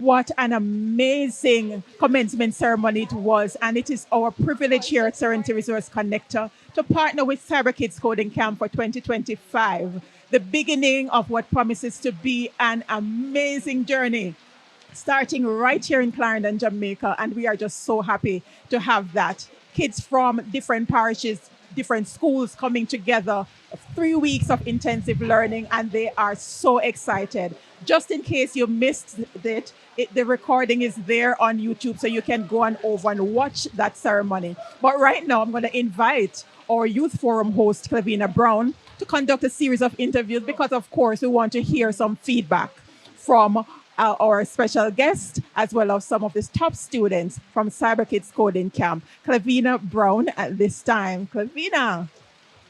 What an amazing commencement ceremony it was. And it is our privilege here at Serenity Resource Connector to partner with Cyber Kids Coding Camp for 2025, the beginning of what promises to be an amazing journey starting right here in Clarendon, Jamaica. And we are just so happy to have that. Kids from different parishes, different schools coming together, 3 weeks of intensive learning, and they are so excited. Just in case you missed the recording is there on YouTube, so you can go on over and watch that ceremony. But right now, I'm going to invite our Youth Forum host, Clevena Brown, to conduct a series of interviews because, of course, we want to hear some feedback from our special guest, as well as some of the top students from Cyber Kids Coding Camp. Clevena Brown at this time. Clevena,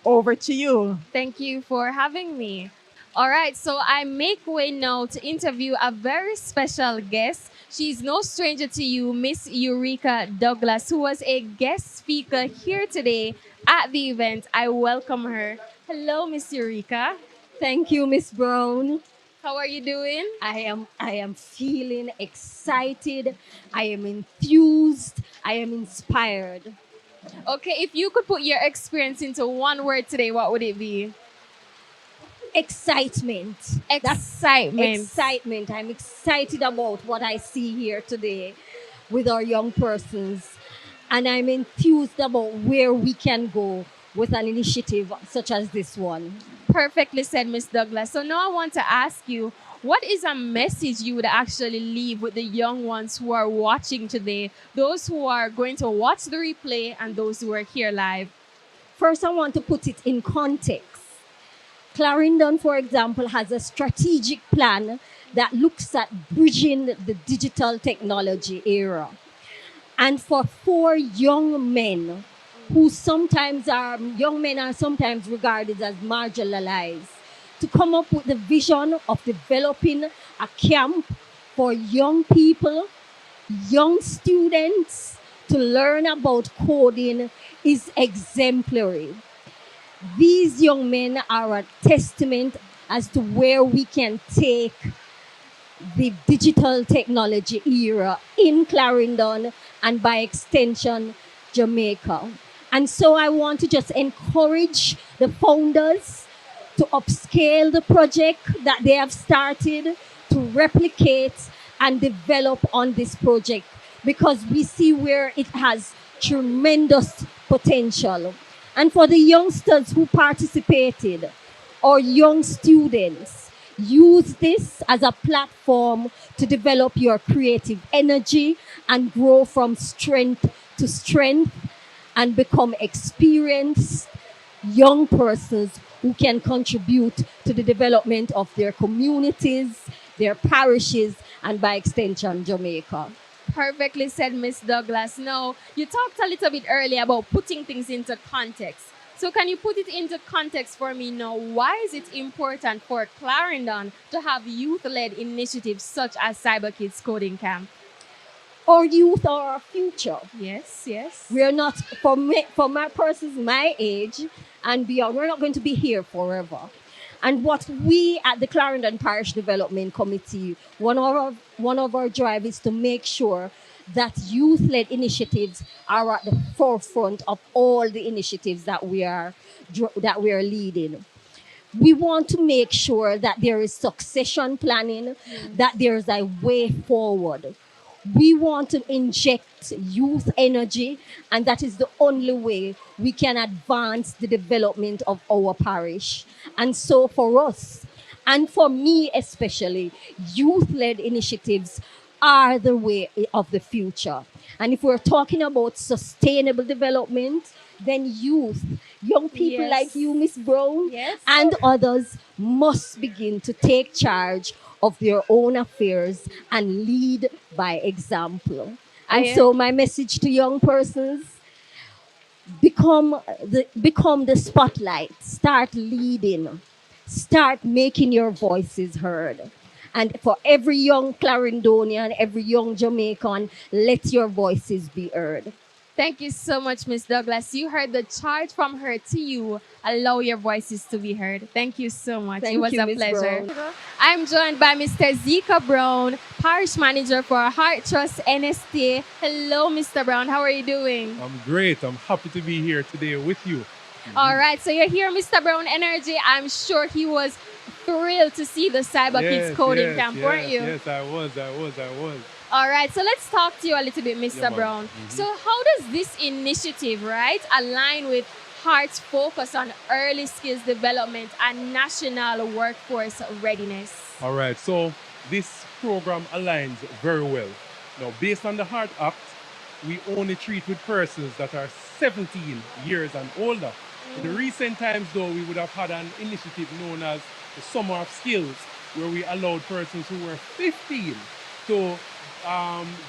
over to you. Thank you for having me. All right, so I make way now to interview a very special guest. She's no stranger to you, Miss Eurica Douglas, who was a guest speaker here today at the event. I welcome her. Hello, Miss Eurica. Thank you, Miss Brown. How are you doing? I am feeling excited. I am enthused. I am inspired. Okay, if you could put your experience into one word today, what would it be? Excitement. Excitement. Excitement. I'm excited about what I see here today with our young persons. And I'm enthused about where we can go with an initiative such as this one. Perfectly said, Miss Douglas. So now I want to ask you, what is a message you would actually leave with the young ones who are watching today, those who are going to watch the replay and those who are here live? First, I want to put it in context. Clarendon, for example, has a strategic plan that looks at bridging the digital technology era. And for 4 young men are sometimes regarded as marginalized, to come up with the vision of developing a camp for young people, young students to learn about coding is exemplary. These young men are a testament as to where we can take the digital technology era in Clarendon and by extension, Jamaica. And so I want to just encourage the founders to upscale the project that they have started, to replicate and develop on this project, because we see where it has tremendous potential. And for the youngsters who participated, or young students, use this as a platform to develop your creative energy and grow from strength to strength and become experienced young persons who can contribute to the development of their communities, their parishes, and by extension, Jamaica. Perfectly said, Miss Douglas. Now, you talked a little bit earlier about putting things into context. So can you put it into context for me now? Why is it important for Clarendon to have youth-led initiatives such as Cyber Kids Coding Camp? Our youth are our future. Yes, yes. We are not, for my persons my age and beyond, we're not going to be here forever. And what we at the Clarendon Parish Development Committee, one of our drive is to make sure that youth-led initiatives are at the forefront of all the initiatives that we are leading. We want to make sure that there is succession planning, that there is a way forward. We want to inject youth energy, and that is the only way we can advance the development of our parish. And so for us, and for me especially, youth-led initiatives are the way of the future. And if we're talking about sustainable development, then young people Yes. like you, Miss Brown, Yes. and others must begin to take charge of their own affairs and lead by example. And so my message to young persons, become the spotlight, start leading, start making your voices heard. And for every young Clarendonian, every young Jamaican, let your voices be heard. Thank you so much, Miss Douglas. You heard the charge from her to you. Allow your voices to be heard. Thank you so much. It Thank was you, a Miss pleasure. Brown. I'm joined by Mr. Zeco Brown, Parish Manager for Heart Trust NSTA. Hello, Mr. Brown. How are you doing? I'm great. I'm happy to be here today with you. All right. So you're here, Mr. Brown Energy. I'm sure he was thrilled to see the Cyber Kids Coding Camp, weren't you? Yes, I was. All right, so let's talk to you a little bit, Mr. Yeah, Brown. Mm-hmm. So how does this initiative, right, align with Heart's focus on early skills development and national workforce readiness? All right, so this program aligns very well. Now, based on the Heart Act, we only treat with persons that are 17 years and older. In the recent times, though, we would have had an initiative known as the Summer of Skills, where we allowed persons who were 15 to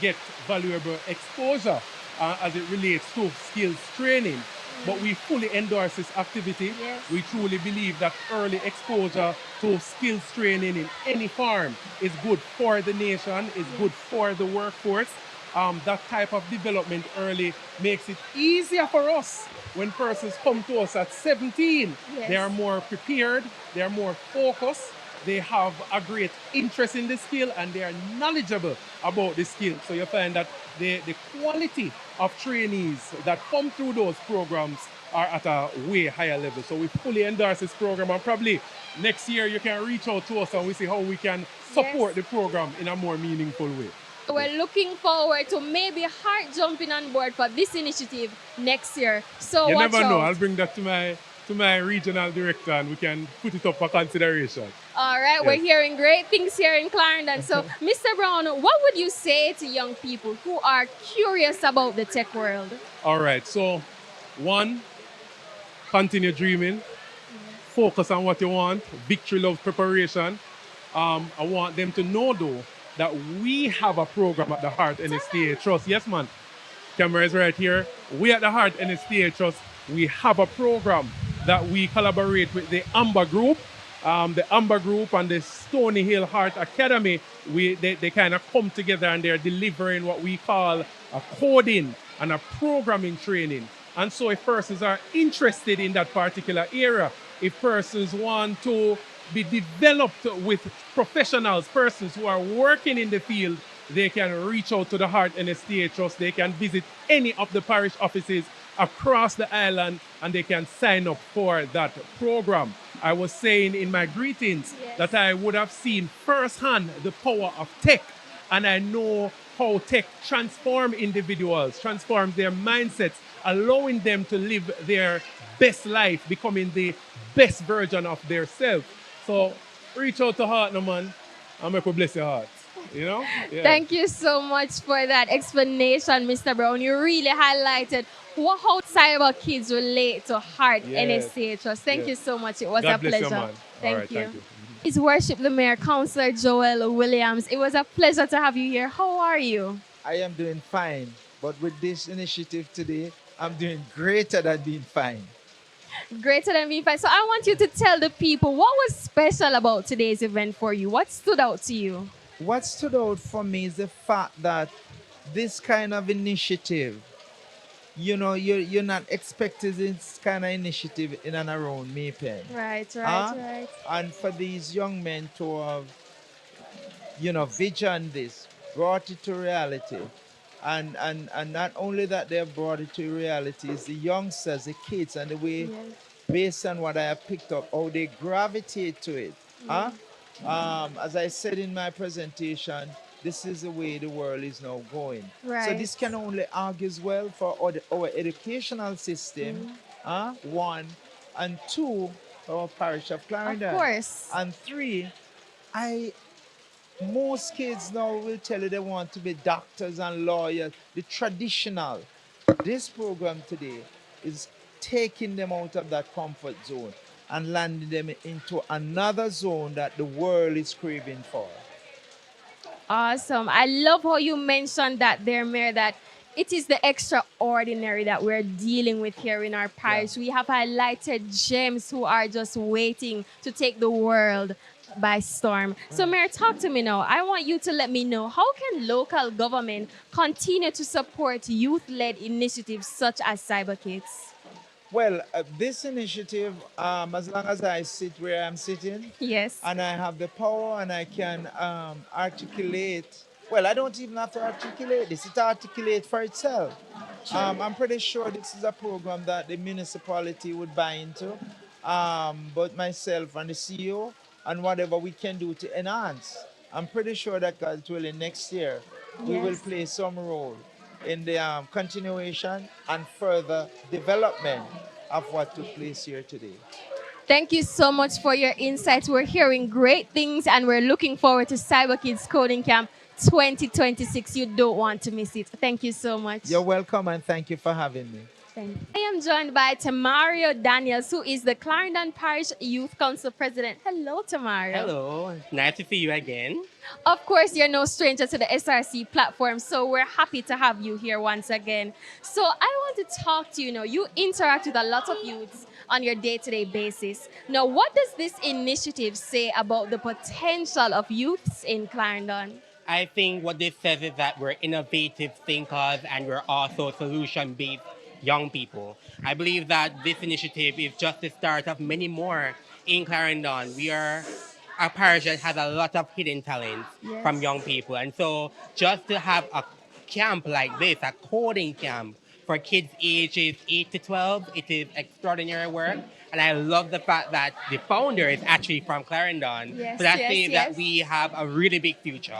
get valuable exposure as it relates to skills training. But we fully endorse this activity. Yes. We truly believe that early exposure to skills training in any form is good for the nation, is good for the workforce. That type of development early makes it easier for us when persons come to us at 17. Yes. They are more prepared, they are more focused, they have a great interest in the skill, and they are knowledgeable about the skill. So you find that the quality of trainees that come through those programs are at a way higher level. So we fully endorse this program, and probably next year you can reach out to us and we see how we can support the program in a more meaningful way. We're looking forward to maybe Heart jumping on board for this initiative next year. So You watch never know. out. I'll bring that to my regional director and we can put it up for consideration. All right, we're hearing great things here in Clarendon. So, Mr. Brown, what would you say to young people who are curious about the tech world? All right, so one, continue dreaming. Focus on what you want. Victory loves preparation. I want them to know, though, that we have a program at the Heart NSTA Trust. Yes, man. Camera is right here. We at the Heart NSTA Trust, we have a program that we collaborate with the Amber Group. The Amber Group and the Stony Hill Heart Academy, they kind of come together and they're delivering what we call a coding and a programming training. And so if persons are interested in that particular area, if persons want to be developed with professionals, persons who are working in the field, they can reach out to the Heart NSTA Trust. They can visit any of the parish offices across the island and they can sign up for that program. I was saying in my greetings that I would have seen firsthand the power of tech, and I know how tech transforms individuals, transforms their mindsets, allowing them to live their best life, becoming the best version of their self. So reach out to Heart, no man, and make we bless your heart. You know? Yeah. Thank you so much for that explanation, Mr. Brown. You really highlighted how cyber kids relate to Heart NSTA Trust. Thank you so much. It was God a bless you, pleasure. man. Thank All right, you. thank you. His Worship the Mayor, Councillor Joel Williams. It was a pleasure to have you here. How are you? I am doing fine, but with this initiative today, I'm doing greater than being fine. Greater than being fine. So I want you to tell the people what was special about today's event for you. What stood out to you? What stood out for me is the fact that this kind of initiative, you know, you're not expecting this kind of initiative in and around Maypen. Right. And for these young men to have, you know, visioned this, brought it to reality. And not only that they have brought it to reality, it's the youngsters, the kids, and the way, based on what I have picked up, how they gravitate to it. As I said in my presentation, this is the way the world is now going. Right. So this can only argue well for our educational system, one, and two, our parish of Clarendon. Of course. And three, most kids now will tell you they want to be doctors and lawyers, the traditional. This program today is taking them out of that comfort zone and landing them into another zone that the world is craving for. Awesome. I love how you mentioned that there, Mayor, that it is the extraordinary that we're dealing with here in our parish. We have highlighted gems who are just waiting to take the world by storm. So, Mayor, talk to me now. I want you to let me know, how can local government continue to support youth-led initiatives such as Cyber Kids? Well, this initiative, as long as I sit where I'm sitting Yes. and I have the power and I can articulate, well, I don't even have to articulate this, it articulates for itself. I'm pretty sure this is a program that the municipality would buy into, but myself and the CEO and whatever we can do to enhance. I'm pretty sure that God willing next year we will Yes. play some role in the continuation and further development of what took place here today. Thank you so much for your insights. We're hearing great things and we're looking forward to Cyber Kids Coding Camp 2026. You don't want to miss it. Thank you so much. You're welcome and thank you for having me. Thank you. I am joined by Termario Daniels, who is the Clarendon Parish Youth Council President. Hello, Termario. Hello, nice to see you again. Of course, you're no stranger to the SRC platform, so we're happy to have you here once again. So I want to talk to you now. You interact with a lot of youths on your day-to-day basis. Now, what does this initiative say about the potential of youths in Clarendon? I think what this says is that we're innovative thinkers and we're also solution-based young people. I believe that this initiative is just the start of many more in Clarendon. We are a parish that has a lot of hidden talents from young people. And so just to have a camp like this, a coding camp for kids ages 8 to 12, it is extraordinary work. And I love the fact that the founder is actually from Clarendon. Yes, so that yes, says yes. that we have a really big future.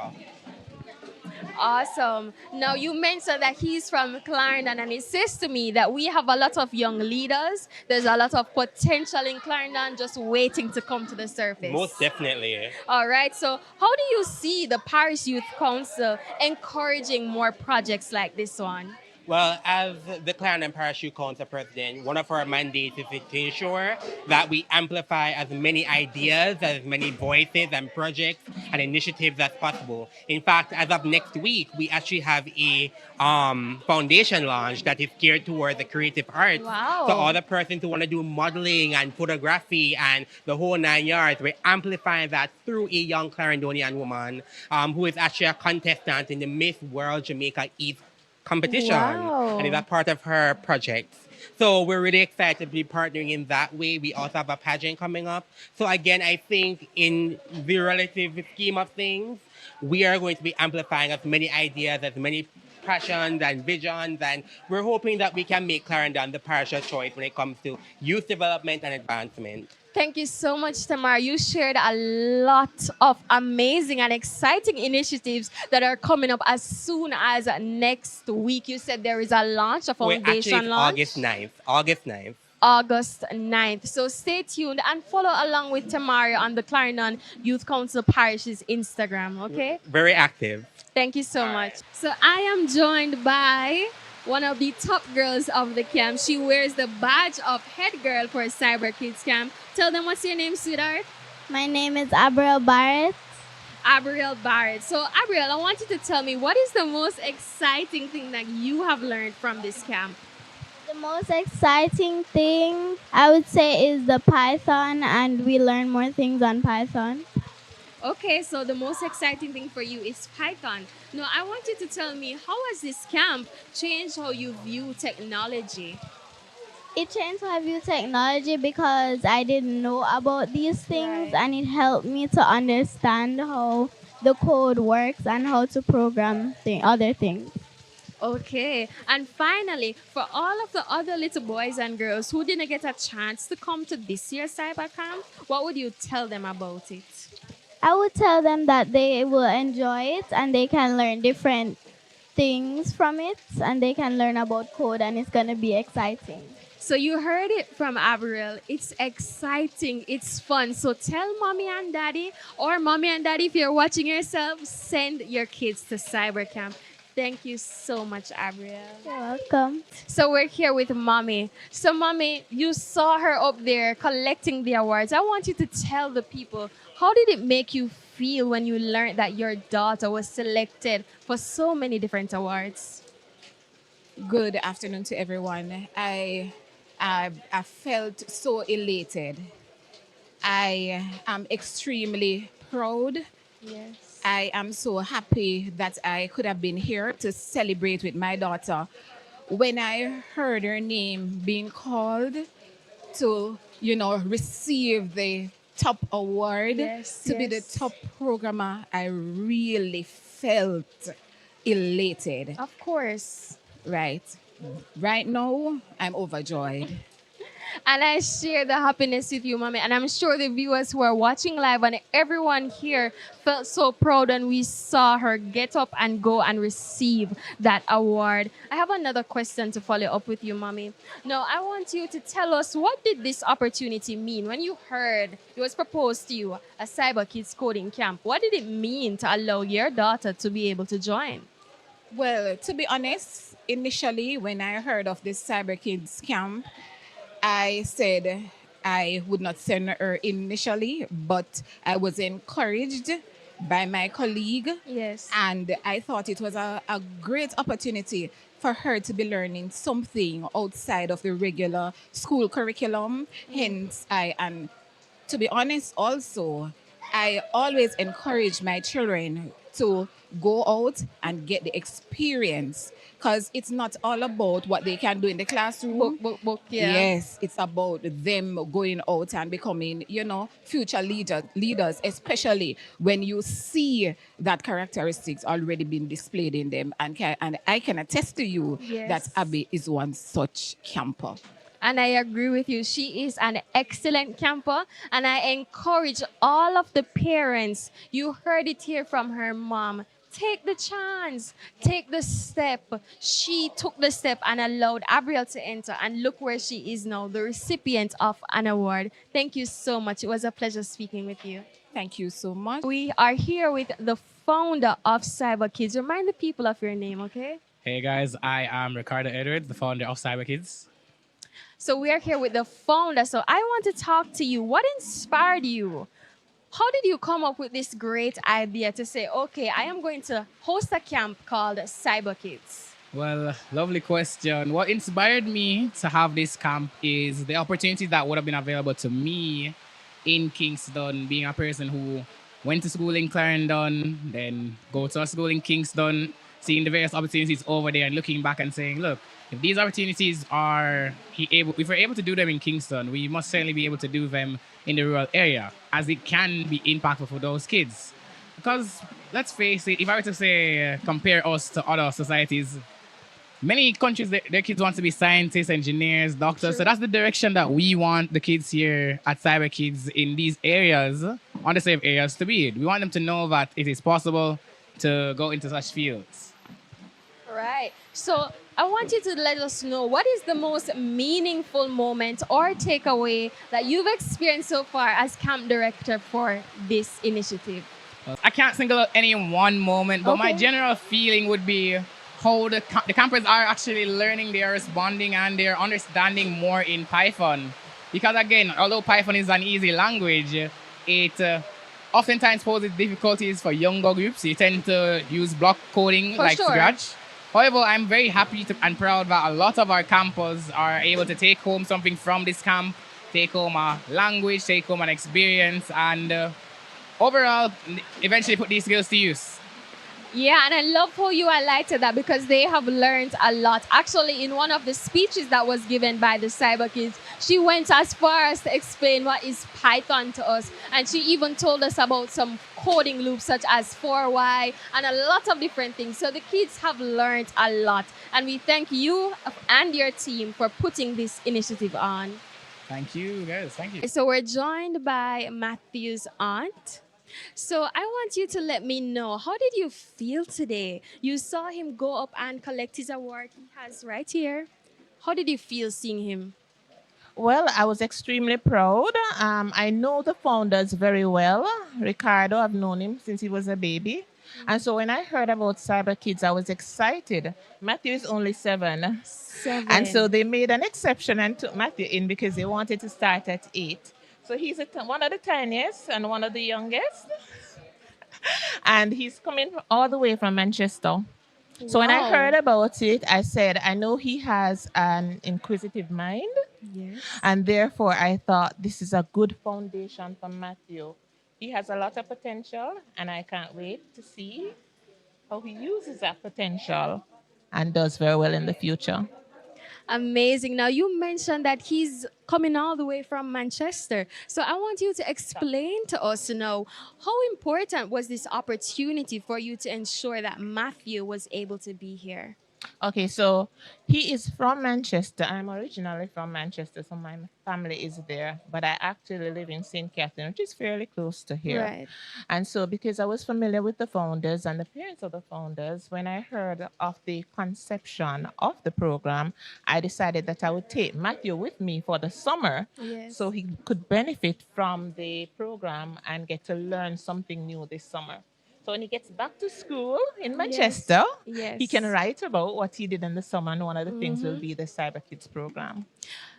Awesome. Now, you mentioned that he's from Clarendon, and it says to me that we have a lot of young leaders. There's a lot of potential in Clarendon just waiting to come to the surface. Most definitely. All right. So, how do you see the Parish Youth Council encouraging more projects like this one? Well, as the Clarendon Parish Youth Council President, one of our mandates is to ensure that we amplify as many ideas, as many voices and projects and initiatives as possible. In fact, as of next week, we actually have a foundation launch that is geared towards the creative arts. Wow. So all the persons who want to do modeling and photography and the whole 9 yards, we're amplifying that through a young Clarendonian woman who is actually a contestant in the Miss World Jamaica East competition. Wow. And is a part of her project. So we're really excited to be partnering in that way. We also have a pageant coming up. So again, I think in the relative scheme of things, we are going to be amplifying as many ideas, as many passions and visions, and we're hoping that we can make Clarendon the parish of choice when it comes to youth development and advancement. Thank you so much, Tamara. You shared a lot of amazing and exciting initiatives that are coming up as soon as next week. You said there is a launch, a Wait, actually, foundation it's launch. August 9th. August 9th. August 9th. So stay tuned and follow along with Tamara on the Clarendon Youth Council Parish's Instagram, okay? Very active. Thank you so much. So I am joined by one of the top girls of the camp. She wears the badge of head girl for Cyber Kids Camp. Tell them what's your name, sweetheart. My name is Abrielle Barrett. Abrielle Barrett. So Abrielle, I want you to tell me, what is the most exciting thing that you have learned from this camp? The most exciting thing I would say is the Python, and we learn more things on Python. Okay, so the most exciting thing for you is Python. Now, I want you to tell me, how has this camp changed how you view technology? It changed how I view technology because I didn't know about these things, Right. and it helped me to understand how the code works and how to program other things. Okay, and finally, for all of the other little boys and girls who didn't get a chance to come to this year's cyber camp, what would you tell them about it? I would tell them that they will enjoy it and they can learn different things from it, and they can learn about code, and it's going to be exciting. So you heard it from Abrielle. It's exciting. It's fun. So tell mommy and daddy, or mommy and daddy, if you're watching yourself, send your kids to cyber camp. Thank you so much, Abrielle. You're welcome. So we're here with mommy. So mommy, you saw her up there collecting the awards. I want you to tell the people, how did it make you feel when you learned that your daughter was selected for so many different awards? Good afternoon to everyone. I felt so elated I am extremely proud. Yes. I am so happy that I could have been here to celebrate with my daughter. When I heard her name being called to, receive the top award, Yes, to be the yes. top programmer, I really felt elated. Of course. Right. Right now, I'm overjoyed. And I share the happiness with you, Mommy. And I'm sure the viewers who are watching live and everyone here felt so proud when we saw her get up and go and receive that award. I have another question to follow up with you, Mommy. Now, I want you to tell us, what did this opportunity mean when you heard it was proposed to you, a Cyber Kids coding camp? What did it mean to allow your daughter to be able to join? Well, to be honest, initially when I heard of this Cyber Kids camp, I said I would not send her initially, but I was encouraged by my colleague. Yes. And I thought it was a great opportunity for her to be learning something outside of the regular school curriculum. Hence, and to be honest, also, I always encourage my children to go out and get the experience because it's not all about what they can do in the classroom. Book, yeah. Yes, it's about them going out and becoming, future leaders, especially when you see that characteristics already been displayed in them. And I can attest to you Yes. that Abby is one such camper. And I agree with you. She is an excellent camper. And I encourage all of the parents, you heard it here from her mom, take the chance, take the step. She took the step and allowed Abrielle to enter. And look where she is now, the recipient of an award. Thank you so much. It was a pleasure speaking with you. Thank you so much. We are here with the founder of Cyber Kids. Remind the people of your name, okay? Hey guys, I am Ricardo Edwards, the founder of Cyber Kids. So we are here with the founder. So I want to talk to you. What inspired you? How did you come up with this great idea to say, okay, I am going to host a camp called Cyber Kids? Well, lovely question. What inspired me to have this camp is the opportunities that would have been available to me in Kingston, being a person who went to school in Clarendon, then go to a school in Kingston, seeing the various opportunities over there and looking back and saying, look, if these opportunities if we're able to do them in Kingston, we must certainly be able to do them in the rural area, as it can be impactful for those kids. Because let's face it, if I were to say, compare us to other societies, many countries, their kids want to be scientists, engineers, doctors. Sure. So that's the direction that we want the kids here at Cyber Kids in these areas, underserved areas, to be. We want them to know that it is possible to go into such fields. Right. So I want you to let us know, what is the most meaningful moment or takeaway that you've experienced so far as camp director for this initiative? I can't single out any one moment, but my Okay. general feeling would be how the campers are actually learning, they are responding, and they're understanding more in Python. Because again, although Python is an easy language, it oftentimes poses difficulties for younger groups. You tend to use block coding For like sure. Scratch. However, I'm very happy and proud that a lot of our campers are able to take home something from this camp, take home a language, take home an experience, and overall, eventually put these skills to use. Yeah, and I love how you highlighted that because they have learned a lot. Actually, in one of the speeches that was given by the Cyber Kids, she went as far as to explain what is Python to us. And she even told us about some coding loops such as 4Y and a lot of different things. So the kids have learned a lot. And we thank you and your team for putting this initiative on. Thank you, guys. Thank you. So we're joined by Matthew's aunt. So I want you to let me know, how did you feel today? You saw him go up and collect his award he has right here. How did you feel seeing him? Well, I was extremely proud. I know the founders very well. Ricardo, I've known him since he was a baby. And so when I heard about Cyber Kids, I was excited. Matthew is only 7. 7. And so they made an exception and took Matthew in because they wanted to start at 8. So he's one of the tiniest and one of the youngest. And he's coming all the way from Manchester. So when I Wow. heard about it, I said, I know he has an inquisitive mind. Yes. And therefore, I thought this is a good foundation for Matthew. He has a lot of potential, and I can't wait to see how he uses that potential and does very well in the future. Amazing. Now, you mentioned that he's coming all the way from Manchester. So, I want you to explain to us now how important was this opportunity for you to ensure that Matthew was able to be here? Okay, so he is from Manchester. I'm originally from Manchester, so my family is there. But I actually live in St. Catherine, which is fairly close to here. Right. And so, because I was familiar with the founders and the parents of the founders, when I heard of the conception of the program, I decided that I would take Matthew with me for the summer Yes. so he could benefit from the program and get to learn something new this summer. So when he gets back to school in Manchester, Yes. he can write about what he did in the summer, and one of the things will Mhm. be the Cyber Kids program.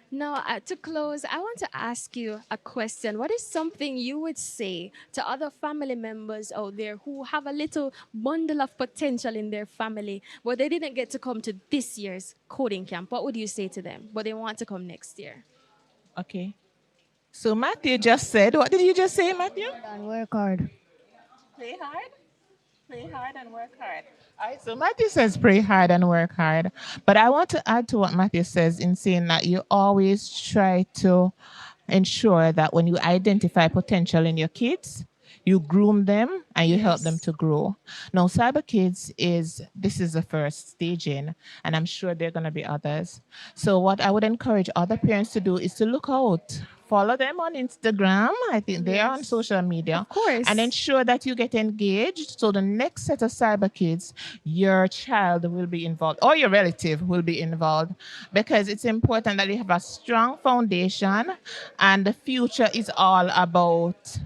Now, to close, I want to ask you a question. What is something you would say to other family members out there who have a little bundle of potential in their family, but they didn't get to come to this year's coding camp? What would you say to them, but they want to come next year? Okay. So Matthew just said, what did you just say, Matthew? And work hard. Play hard. Play hard and work hard. All right, so Matthew says pray hard and work hard. But I want to add to what Matthew says in saying that you always try to ensure that when you identify potential in your kids, you groom them and you help them to grow. Now, Cyber Kids this is the first staging, and I'm sure there are going to be others. So, what I would encourage other parents to do is to look out. Follow them on Instagram. I think they are on social media. Of course. And ensure that you get engaged. So the next set of Cyber Kids, your child will be involved or your relative will be involved, because it's important that you have a strong foundation, and the future is all about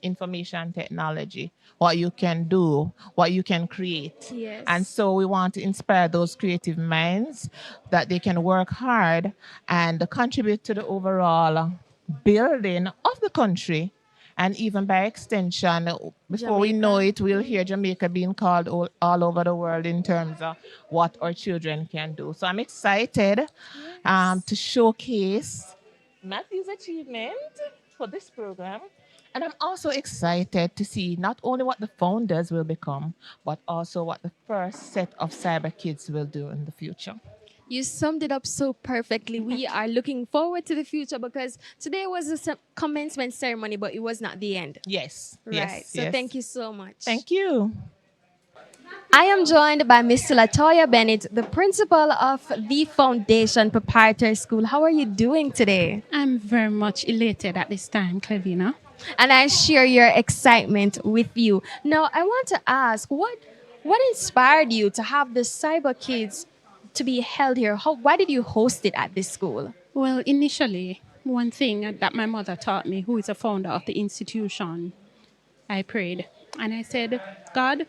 information technology, what you can do, what you can create. Yes. And so we want to inspire those creative minds that they can work hard and contribute to the overall building of the country. And even by extension, before we know it, we'll hear Jamaica being called all over the world in terms of what our children can do. So I'm excited to showcase Matthew's achievement for this program. And I'm also excited to see not only what the founders will become, but also what the first set of Cyber Kids will do in the future. You summed it up so perfectly. We are looking forward to the future because today was a commencement ceremony, but it was not the end. Yes. Right. Yes, So yes. thank you so much. Thank you. I am joined by Mr. Latoya Bennett, the principal of the Foundation Proprietary School. How are you doing today? I'm very much elated at this time, Clevena. And I share your excitement with you. Now, I want to ask, what inspired you to have the Cyber Kids to be held here? Why did you host it at this school? Well, initially, one thing that my mother taught me, who is a founder of the institution, I prayed. And I said, God,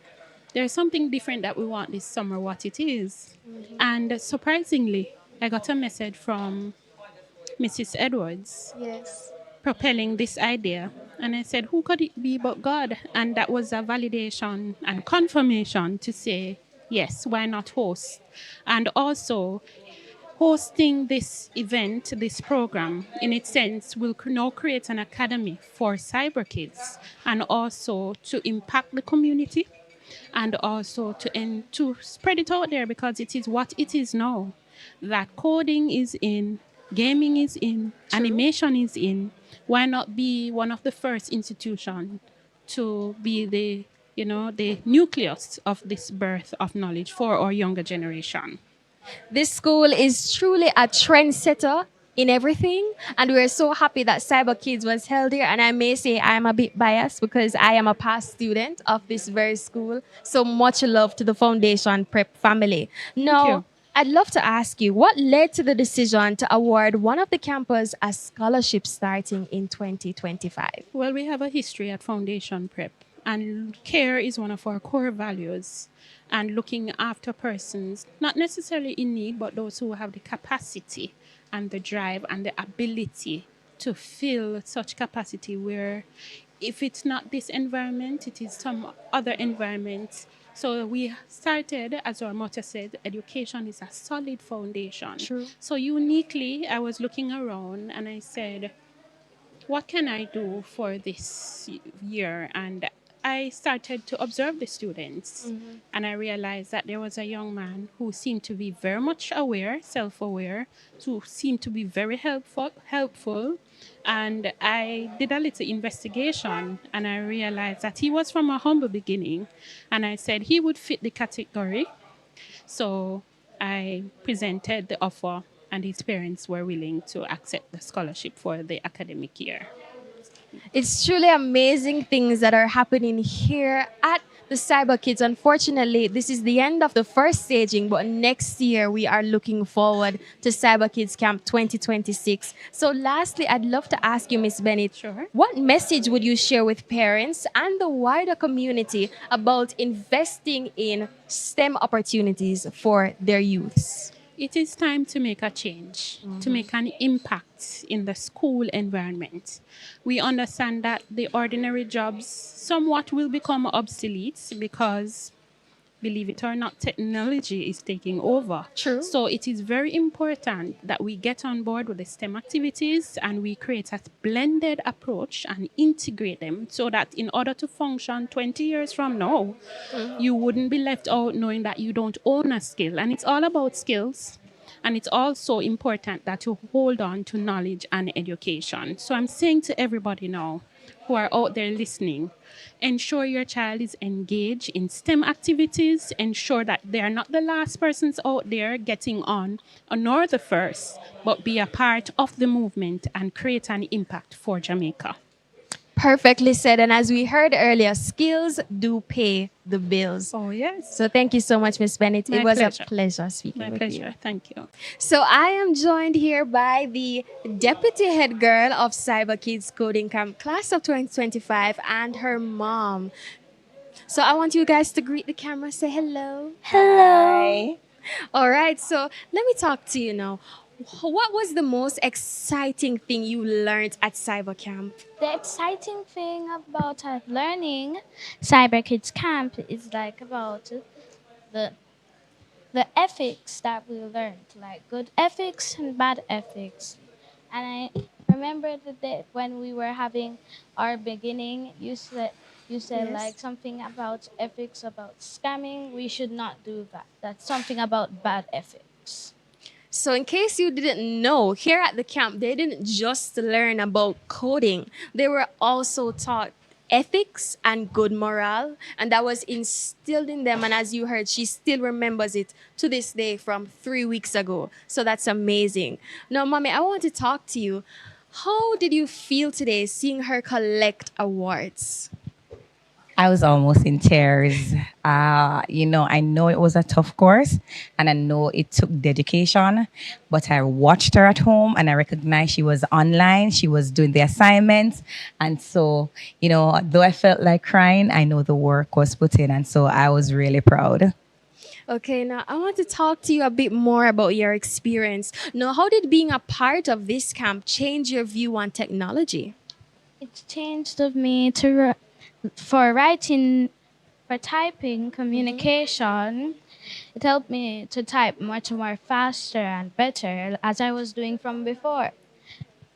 there's something different that we want this summer, what it is. Mm-hmm. And surprisingly, I got a message from Mrs. Edwards. Yes. Propelling this idea. And I said, who could it be but God? And that was a validation and confirmation to say, yes, why not host? And also, hosting this event, this program, in its sense, will now create an academy for cyber kids and also to impact the community and also to spread it out there, because it is what it is now. That coding is in, gaming is in, animation is in. Why not be one of the first institutions to be the nucleus of this birth of knowledge for our younger generation? This school is truly a trendsetter in everything, and we're so happy that Cyber Kids was held here. And I may say I'm a bit biased because I am a past student of this very school. So much love to the Foundation Prep family. Now, I'd love to ask you, what led to the decision to award one of the campus a scholarship starting in 2025? Well, we have a history at Foundation Prep, and care is one of our core values. And looking after persons, not necessarily in need, but those who have the capacity and the drive and the ability to fill such capacity, where if it's not this environment, it is some other environment So we started, as our motto said, education is a solid foundation. True. So uniquely, I was looking around and I said, what can I do for this year? And I started to observe the students, and I realized that there was a young man who seemed to be very much aware, self-aware, who seemed to be very helpful. And I did a little investigation, and I realized that he was from a humble beginning, and I said he would fit the category. So I presented the offer, and his parents were willing to accept the scholarship for the academic year. It's truly amazing things that are happening here at the Cyber Kids. Unfortunately, this is the end of the first staging, but next year we are looking forward to Cyber Kids Camp 2026. So lastly, I'd love to ask you, Miss Bennett, Sure. what message would you share with parents and the wider community about investing in STEM opportunities for their youths? It is time to make a change, to make an impact in the school environment. We understand that the ordinary jobs somewhat will become obsolete because, believe it or not, technology is taking over. True. So it is very important that we get on board with the STEM activities and we create a blended approach and integrate them so that in order to function 20 years from now, you wouldn't be left out knowing that you don't own a skill. And it's all about skills. And it's also important that you hold on to knowledge and education. So I'm saying to everybody now who are out there listening, ensure your child is engaged in STEM activities. Ensure that they are not the last persons out there getting on, nor the first, but be a part of the movement and create an impact for Jamaica. Perfectly said. And as we heard earlier, skills do pay the bills. Oh, yes. So thank you so much, Miss Bennett. My It was pleasure. a pleasure speaking My with pleasure. you. Thank you. So I am joined here by the deputy head girl of Cyber Kids Coding Camp, class of 2025, and her mom. So I want you guys to greet the camera, say hello. Hello. All right, so let me talk to you now. What was the most exciting thing you learned at Cyber Camp? The exciting thing about learning Cyber Kids Camp is like about the ethics that we learned, like good ethics and bad ethics. And I remember the day when we were having our beginning, you said Yes. like something about ethics about scamming. We should not do that. That's something about bad ethics. So, in case you didn't know, here at the camp, they didn't just learn about coding, they were also taught ethics and good morale, and that was instilled in them. And as you heard, she still remembers it to this day from 3 weeks ago. So, that's amazing. Now, Mommy, I want to talk to you. How did you feel today seeing her collect awards? I was almost in tears. I know it was a tough course and I know it took dedication, but I watched her at home and I recognized she was online, she was doing the assignments. And so, though I felt like crying, I know the work was put in. And so I was really proud. Okay, now I want to talk to you a bit more about your experience. Now, how did being a part of this camp change your view on technology? It changed of me for writing, for typing, communication. It helped me to type much more faster and better as I was doing from before.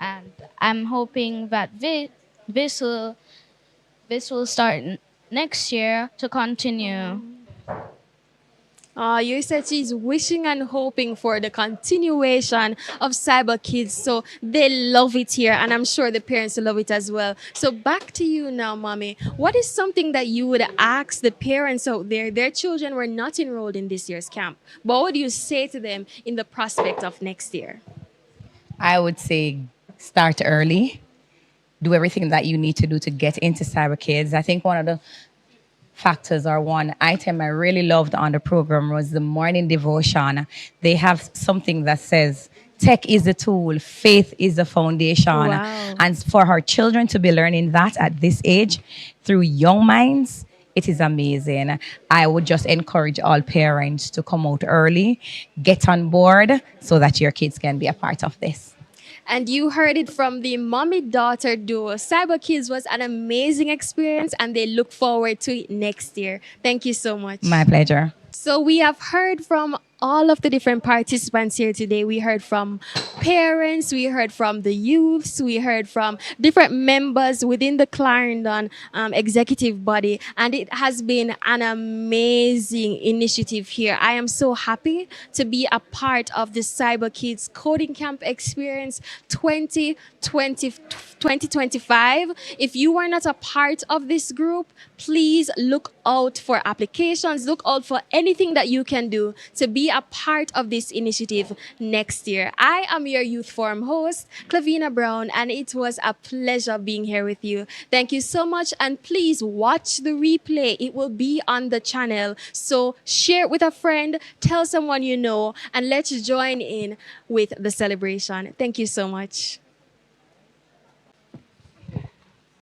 And I'm hoping that this will start next year to continue. You said she's wishing and hoping for the continuation of Cyber Kids. So they love it here, and I'm sure the parents love it as well. So back to you now, Mommy. What is something that you would ask the parents out there? Their children were not enrolled in this year's camp. But what would you say to them in the prospect of next year? I would say start early, do everything that you need to do to get into Cyber Kids. I think one of the factors or one item I really loved on the program was the morning devotion. They have something that says, tech is the tool, faith is the foundation. Wow. And for our children to be learning that at this age through young minds, it is amazing. I would just encourage all parents to come out early, get on board so that your kids can be a part of this. And you heard it from the mommy-daughter duo. Cyber Kids was an amazing experience and they look forward to it next year. Thank you so much. My pleasure. So we have heard from all of the different participants here today. We heard from parents, we heard from the youths, we heard from different members within the Clarendon executive body, and it has been an amazing initiative here. I am so happy to be a part of the Cyber Kids Coding Camp Experience 2025. If you are not a part of this group, please look out for applications, look out for anything that you can do to be a part of this initiative next year. I am your Youth Forum host, Clevena Brown, and it was a pleasure being here with you. Thank you so much, and please watch the replay. It will be on the channel. So share it with a friend, tell someone you know, and let's join in with the celebration. Thank you so much.